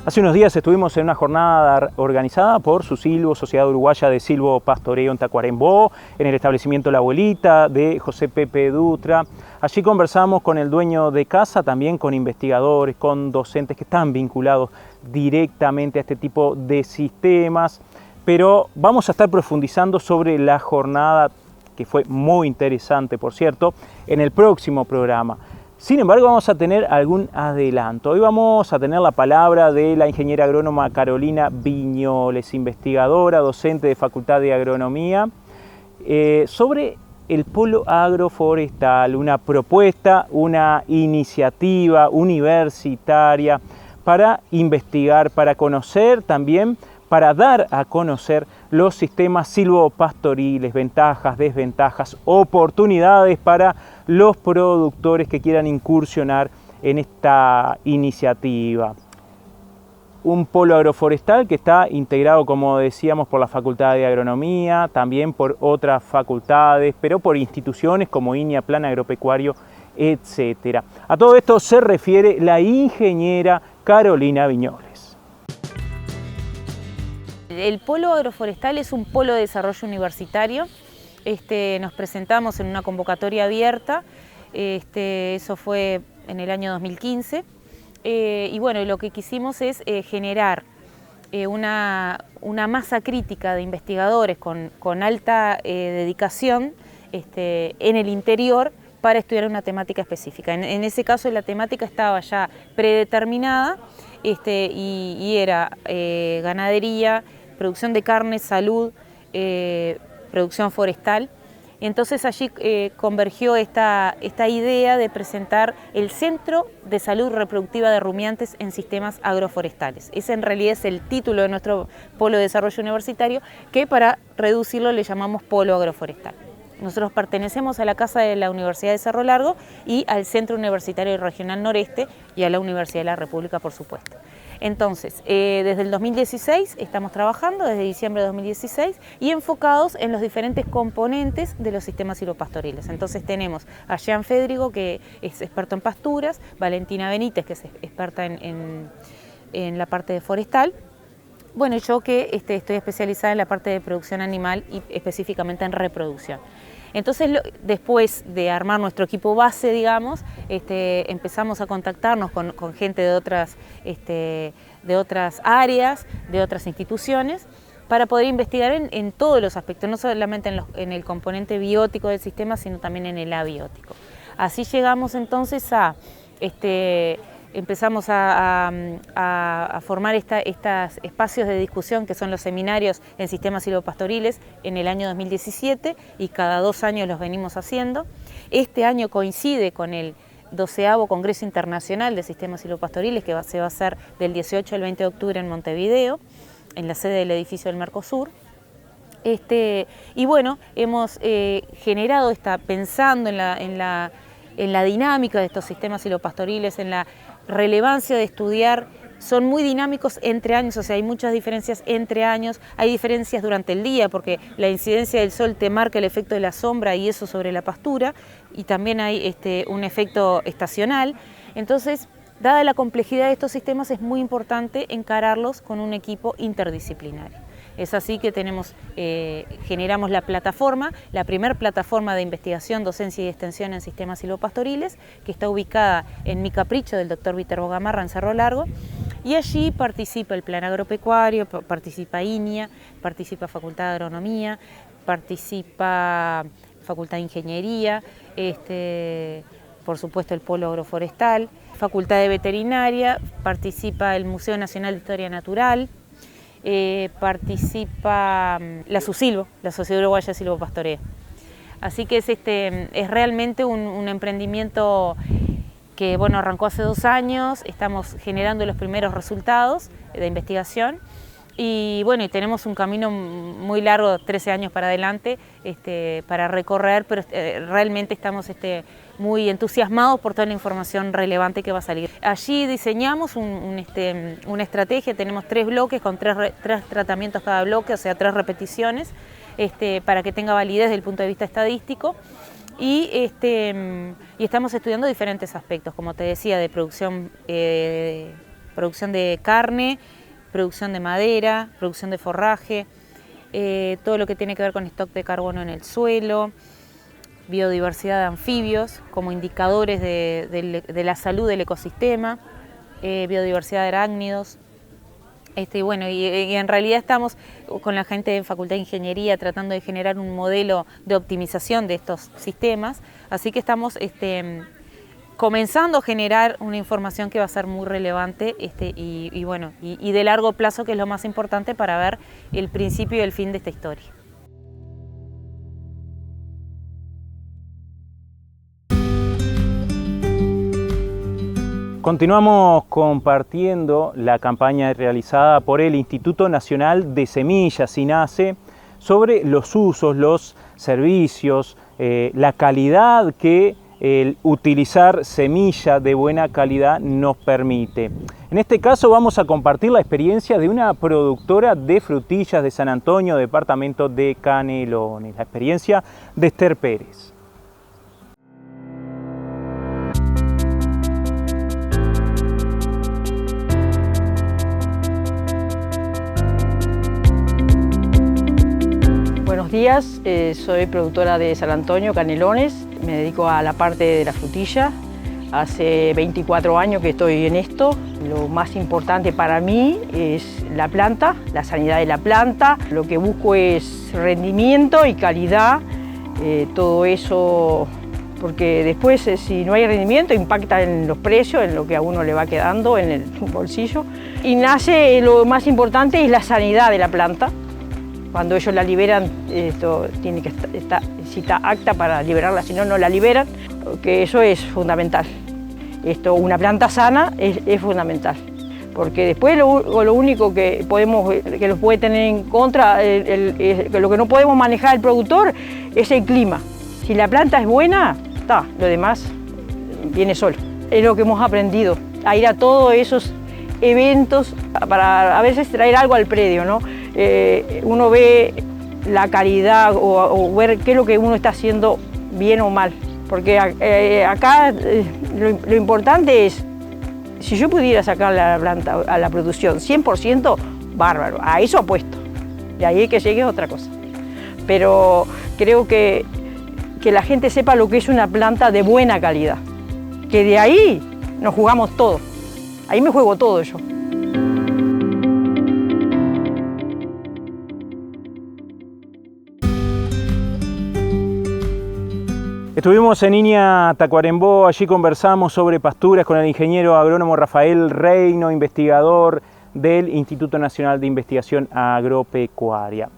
S1: Hace unos días estuvimos en una jornada organizada por Susilvo, Sociedad Uruguaya de Silvo Pastoreo en Tacuarembó, en el establecimiento La Abuelita de José Pepe Dutra. Allí conversamos con el dueño de casa, también con investigadores, con docentes que están vinculados directamente a este tipo de sistemas. Pero vamos a estar profundizando sobre la jornada, que fue muy interesante, por cierto, en el próximo programa. Sin embargo, vamos a tener algún adelanto. Hoy vamos a tener la palabra de la ingeniera agrónoma Carolina Viñoles, investigadora, docente de Facultad de Agronomía, sobre el polo agroforestal, una propuesta, una iniciativa universitaria para investigar, para conocer también, para dar a conocer los sistemas silvopastoriles, ventajas, desventajas, oportunidades para los productores que quieran incursionar en esta iniciativa. Un polo agroforestal que está integrado, como decíamos, por la Facultad de Agronomía, también por otras facultades, pero por instituciones como INIA, Plan Agropecuario, etc. A todo esto se refiere la ingeniera Carolina Viñoles.
S5: El polo agroforestal es un polo de desarrollo universitario. Nos presentamos en una convocatoria abierta, eso fue en el año 2015, y bueno, lo que quisimos es generar una masa crítica de investigadores con alta dedicación en el interior para estudiar una temática específica. En ese caso la temática estaba ya predeterminada y era ganadería, producción de carne, salud, producción forestal. Entonces allí convergió esta idea de presentar el Centro de Salud Reproductiva de Rumiantes en Sistemas Agroforestales. Ese en realidad es el título de nuestro polo de desarrollo universitario, que para reducirlo le llamamos polo agroforestal. Nosotros pertenecemos a la Casa de la Universidad de Cerro Largo y al Centro Universitario Regional Noreste y a la Universidad de la República, por supuesto. Entonces, desde el 2016 estamos trabajando, desde diciembre de 2016, y enfocados en los diferentes componentes de los sistemas silvopastoriles. Entonces tenemos a Jean Fédrigo, que es experto en pasturas, Valentina Benítez, que es experta en la parte de forestal, bueno, yo que estoy especializada en la parte de producción animal y específicamente en reproducción. Entonces, después de armar nuestro equipo base, digamos, empezamos a contactarnos con gente de otras áreas, de otras instituciones, para poder investigar en todos los aspectos, no solamente en el componente biótico del sistema, sino también en el abiótico. Así llegamos entonces a empezamos a formar estos espacios de discusión que son los seminarios en sistemas silvopastoriles en el año 2017 y cada 2 años los venimos haciendo. Este año coincide con el 12º Congreso Internacional de Sistemas Silvopastoriles que se va a hacer del 18 al 20 de octubre en Montevideo, en la sede del edificio del Mercosur. Y bueno, hemos generado pensando en la dinámica de estos sistemas silvopastoriles, en la relevancia de estudiar, son muy dinámicos entre años, o sea, hay muchas diferencias entre años, hay diferencias durante el día porque la incidencia del sol te marca el efecto de la sombra y eso sobre la pastura, y también hay un efecto estacional. Entonces, dada la complejidad de estos sistemas, es muy importante encararlos con un equipo interdisciplinario. Es así que generamos la plataforma, la primera plataforma de investigación, docencia y extensión en sistemas silvopastoriles, que está ubicada en Mi Capricho del Dr. Viterbo Gamarra en Cerro Largo, y allí participa el Plan Agropecuario, participa INIA, participa Facultad de Agronomía, participa Facultad de Ingeniería, por supuesto el Polo Agroforestal, Facultad de Veterinaria, participa el Museo Nacional de Historia Natural, participa la SUSILVO, la Sociedad Uruguaya de Silvopastoreo. Así que es realmente un emprendimiento que arrancó hace 2 años, estamos generando los primeros resultados de investigación y y tenemos un camino muy largo, 13 años para adelante, para recorrer, pero realmente estamos muy entusiasmados por toda la información relevante que va a salir. Allí diseñamos una estrategia, tenemos 3 bloques con 3 tratamientos cada bloque, o sea 3 repeticiones, para que tenga validez desde el punto de vista estadístico. Y estamos estudiando diferentes aspectos, como te decía, de producción de carne, producción de madera, producción de forraje, todo lo que tiene que ver con stock de carbono en el suelo, biodiversidad de anfibios como indicadores de la salud del ecosistema, biodiversidad de arácnidos. Y en realidad estamos con la gente de Facultad de Ingeniería tratando de generar un modelo de optimización de estos sistemas, así que estamos comenzando a generar una información que va a ser muy relevante y de largo plazo, que es lo más importante para ver el principio y el fin de esta historia.
S1: Continuamos compartiendo la campaña realizada por el Instituto Nacional de Semillas, INASE, sobre los usos, los servicios, la calidad que el utilizar semilla de buena calidad nos permite. En este caso vamos a compartir la experiencia de una productora de frutillas de San Antonio, departamento de Canelones, la experiencia de Esther Pérez.
S6: Buenos días, soy productora de San Antonio, Canelones, me dedico a la parte de la frutilla. Hace 24 años que estoy en esto. Lo más importante para mí es la planta, la sanidad de la planta. Lo que busco es rendimiento y calidad, todo eso, porque después si no hay rendimiento impacta en los precios, en lo que a uno le va quedando en el bolsillo. Y nace, lo más importante es la sanidad de la planta. Cuando ellos la liberan, esto tiene que estar apta para liberarla, si no, no la liberan, que eso es fundamental. Una planta sana es fundamental, porque después lo único que lo puede tener en contra, lo que no podemos manejar el productor es el clima. Si la planta es buena, lo demás viene solo. Es lo que hemos aprendido, a ir a todos esos eventos para a veces traer algo al predio, ¿no? Uno ve la calidad o ver qué es lo que uno está haciendo bien o mal, porque acá lo importante es, si yo pudiera sacar la planta a la producción 100%, bárbaro, a eso apuesto, de ahí que llegue es otra cosa, pero creo que la gente sepa lo que es una planta de buena calidad, que de ahí nos jugamos todo, ahí me juego todo yo.
S1: Estuvimos en Iña, Tacuarembó, allí conversamos sobre pasturas con el ingeniero agrónomo Rafael Reino, investigador del Instituto Nacional de Investigación Agropecuaria.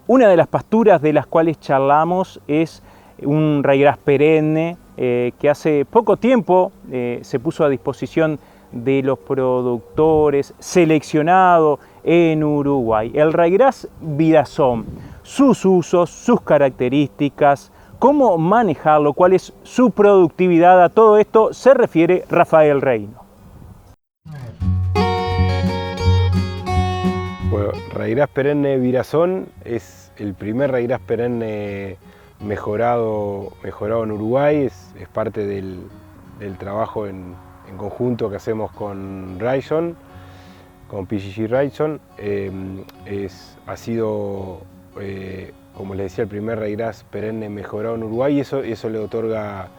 S1: Una de las pasturas de las cuales charlamos es un ryegrass perenne que hace poco tiempo se puso a disposición de los productores, seleccionado en Uruguay. El ryegrass Virazón, sus usos, sus características, cómo manejarlo, cuál es su productividad, a todo esto se refiere Rafael Reino.
S7: Bueno, ryegrass perenne Virazón es el primer ryegrass perenne mejorado en Uruguay, es parte del trabajo en conjunto que hacemos con Ryson, con PGG Ryson. Ha sido, como les decía, el primer ryegrass perenne mejorado en Uruguay, y eso le otorga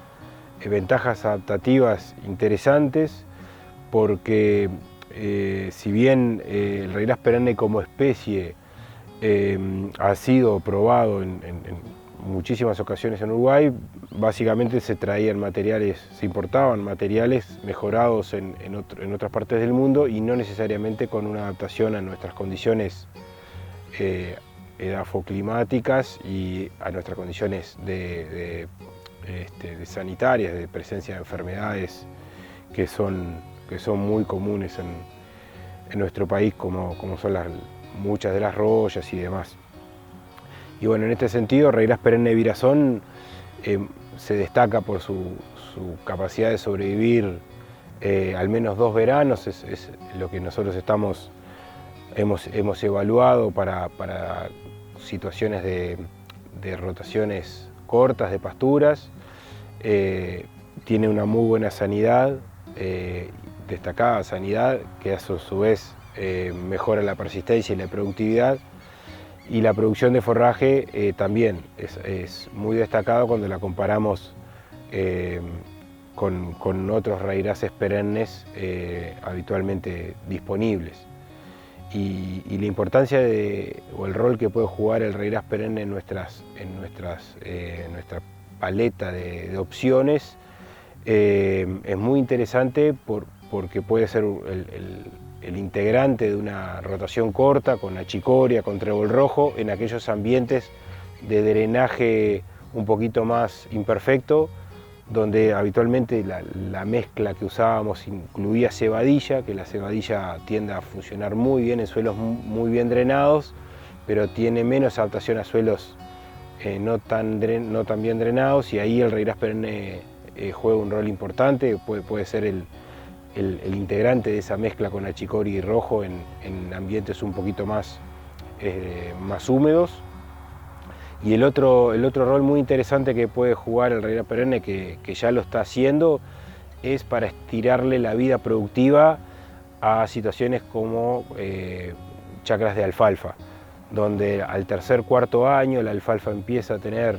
S7: ventajas adaptativas interesantes, porque si bien el ryegrass perenne como especie ha sido probado en muchísimas ocasiones en Uruguay, básicamente se importaban materiales mejorados en otras partes del mundo, y no necesariamente con una adaptación a nuestras condiciones edafoclimáticas y a nuestras condiciones de sanitarias, de presencia de enfermedades que son muy comunes en nuestro país, como son muchas de las rollas y demás. Y bueno, en este sentido, Reirás perenne virazón se destaca por su capacidad de sobrevivir al menos 2 veranos, es lo que nosotros hemos evaluado para situaciones de rotaciones cortas de pasturas. Tiene una muy buena sanidad, destacada sanidad, que a su vez mejora la persistencia y la productividad. Y la producción de forraje también es muy destacada cuando la comparamos con otros raíraces perennes habitualmente disponibles. Y la importancia o el rol que puede jugar el raíraz perenne en nuestra paleta de opciones es muy interesante porque puede ser el integrante de una rotación corta con achicoria, con trébol rojo, en aquellos ambientes de drenaje un poquito más imperfecto, donde habitualmente la mezcla que usábamos incluía cebadilla, que la cebadilla tiende a funcionar muy bien en suelos muy bien drenados, pero tiene menos adaptación a suelos no tan bien drenados, y ahí el raíraz perenne juega un rol importante, puede ser el integrante de esa mezcla con achicoria y rojo en ambientes un poquito más húmedos. Y el otro rol muy interesante que puede jugar el raíraz perenne, que ya lo está haciendo, es para estirarle la vida productiva a situaciones como chacras de alfalfa, donde al cuarto año la alfalfa empieza a tener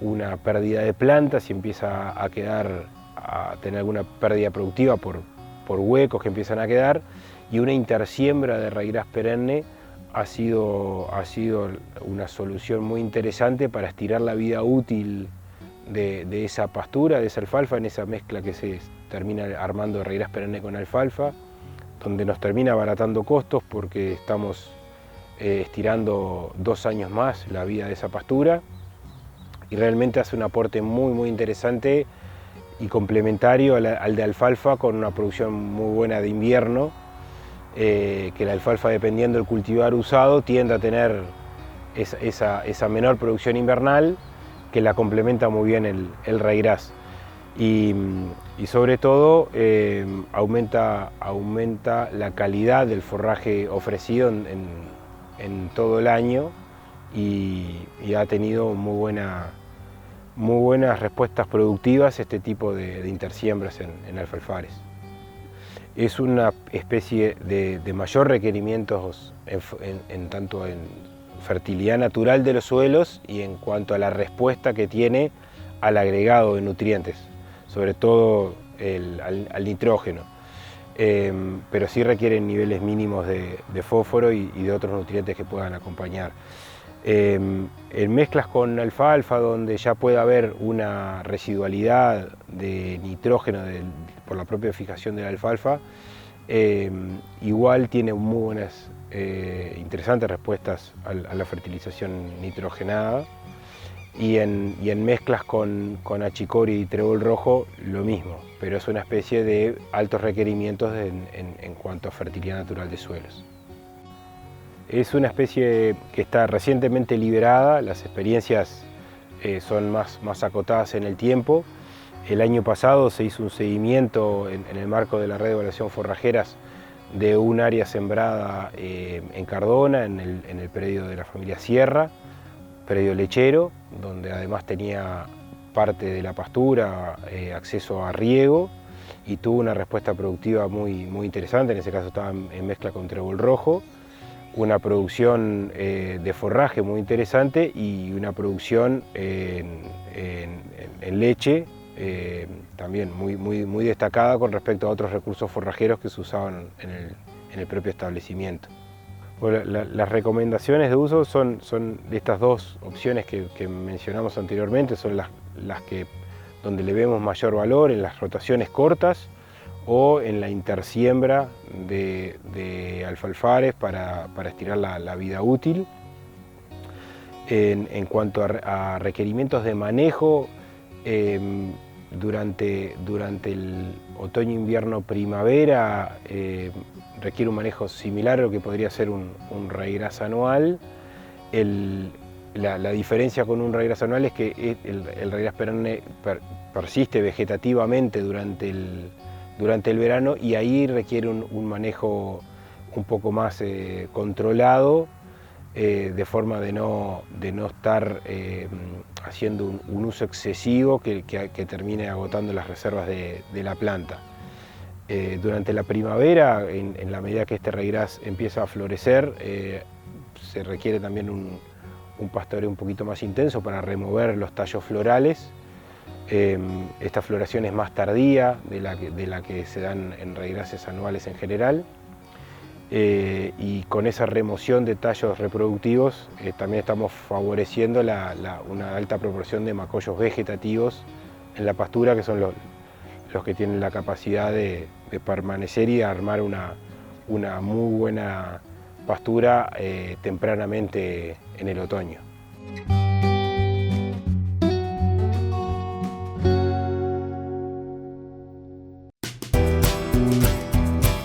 S7: una pérdida de plantas y empieza a tener alguna pérdida productiva por huecos que empiezan a quedar, y una intersiembra de raíraz perenne ha sido una solución muy interesante para estirar la vida útil de esa pastura, de esa alfalfa, en esa mezcla que se termina armando de raíraz perenne con alfalfa, donde nos termina abaratando costos porque estamos estirando 2 años más la vida de esa pastura, y realmente hace un aporte muy interesante y complementario al de alfalfa, con una producción muy buena de invierno, que la alfalfa, dependiendo del cultivar usado, tiende a tener esa menor producción invernal, que la complementa muy bien el raíraz. Y sobre todo aumenta la calidad del forraje ofrecido en todo el año, y ha tenido muy buenas respuestas productivas este tipo de intersiembras en alfalfares. Es una especie de mayor requerimientos tanto en fertilidad natural de los suelos y en cuanto a la respuesta que tiene al agregado de nutrientes, sobre todo al nitrógeno, pero sí requieren niveles mínimos de fósforo y de otros nutrientes que puedan acompañar. En mezclas con alfalfa, donde ya puede haber una residualidad de nitrógeno por la propia fijación de la alfalfa, igual tiene muy buenas, interesantes respuestas a la fertilización nitrogenada. Y en mezclas con achicoria y trébol rojo, lo mismo, pero es una especie de altos requerimientos en cuanto a fertilidad natural de suelos. Es una especie que está recientemente liberada, las experiencias son más acotadas en el tiempo. El año pasado se hizo un seguimiento en el marco de la red de evaluación forrajeras de un área sembrada en Cardona, en el predio de la familia Sierra, predio lechero, donde además tenía parte de la pastura, acceso a riego, y tuvo una respuesta productiva muy interesante. En ese caso estaba en mezcla con trébol rojo, una producción de forraje muy interesante y una producción en leche también muy destacada con respecto a otros recursos forrajeros que se usaban en el propio establecimiento. Bueno, las recomendaciones de uso son de estas dos opciones que mencionamos anteriormente, son las que donde le vemos mayor valor, en las rotaciones cortas o en la intersiembra de alfalfares para estirar la vida útil. En cuanto a requerimientos de manejo, durante el otoño, invierno, primavera, requiere un manejo similar a lo que podría ser un ryegrass anual. La diferencia con un ryegrass anual es que el ryegrass perenne persiste vegetativamente durante el verano, y ahí requiere un manejo un poco más controlado, de forma de no estar haciendo un uso excesivo que termine agotando las reservas de la planta. Durante la primavera, en la medida que este ryegrass empieza a florecer, se requiere también un pastoreo un poquito más intenso para remover los tallos florales. Esta floración es más tardía de la que se dan en ryegrasses anuales en general. Y con esa remoción de tallos reproductivos también estamos favoreciendo una alta proporción de macollos vegetativos en la pastura, que son los que tienen la capacidad de permanecer y de armar una muy buena pastura tempranamente en el otoño.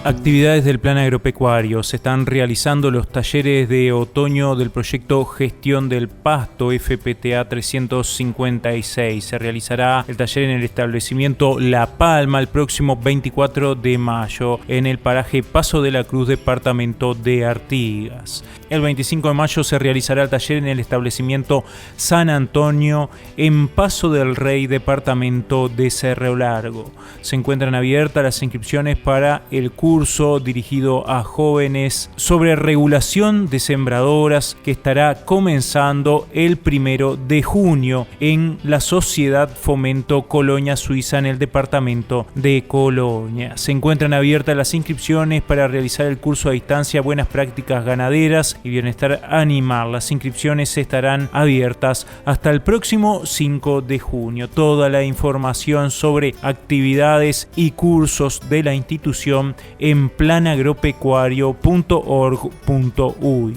S1: Actividades del Plan Agropecuario. Se están realizando los talleres de otoño del proyecto Gestión del Pasto FPTA 356. Se realizará el taller en el establecimiento La Palma el próximo 24 de mayo en el paraje Paso de la Cruz, departamento de Artigas. El 25 de mayo se realizará el taller en el establecimiento San Antonio en Paso del Rey, departamento de Cerro Largo. Se encuentran abiertas las inscripciones para el curso dirigido a jóvenes sobre regulación de sembradoras, que estará comenzando el 1 de junio en la Sociedad Fomento Colonia Suiza en el departamento de Colonia. Se encuentran abiertas las inscripciones para realizar el curso a distancia Buenas Prácticas Ganaderas y Bienestar Animal. Las inscripciones estarán abiertas hasta el próximo 5 de junio. Toda la información sobre actividades y cursos de la institución en planagropecuario.org.uy.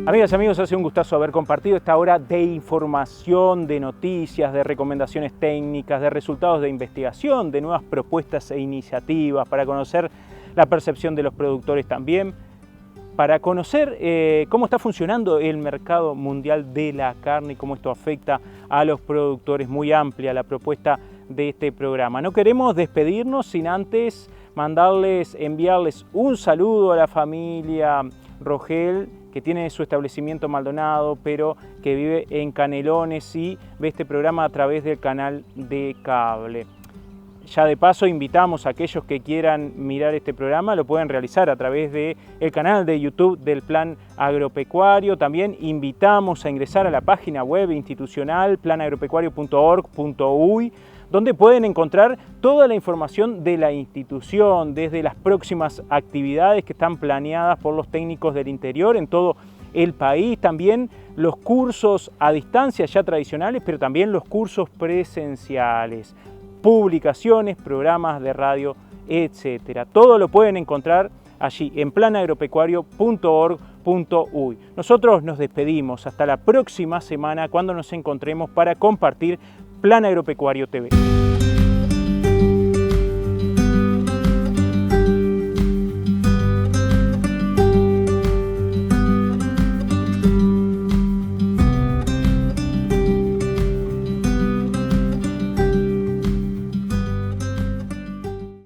S1: Amigas y amigos, ha sido un gustazo haber compartido esta hora de información, de noticias, de recomendaciones técnicas, de resultados de investigación, de nuevas propuestas e iniciativas, para conocer la percepción de los productores también, para conocer cómo está funcionando el mercado mundial de la carne y cómo esto afecta a los productores. Muy amplia la propuesta de este programa. No queremos despedirnos sin antes enviarles un saludo a la familia Rogel, que tiene su establecimiento Maldonado, pero que vive en Canelones y ve este programa a través del canal de cable. Ya de paso invitamos a aquellos que quieran mirar este programa, lo pueden realizar a través del canal de YouTube del Plan Agropecuario. También invitamos a ingresar a la página web institucional planagropecuario.org.uy, donde pueden encontrar toda la información de la institución, desde las próximas actividades que están planeadas por los técnicos del interior en todo el país, también los cursos a distancia ya tradicionales, pero también los cursos presenciales, publicaciones, programas de radio, etc. Todo lo pueden encontrar allí en planagropecuario.org.uy. Nosotros nos despedimos hasta la próxima semana, cuando nos encontremos para compartir Plan Agropecuario TV.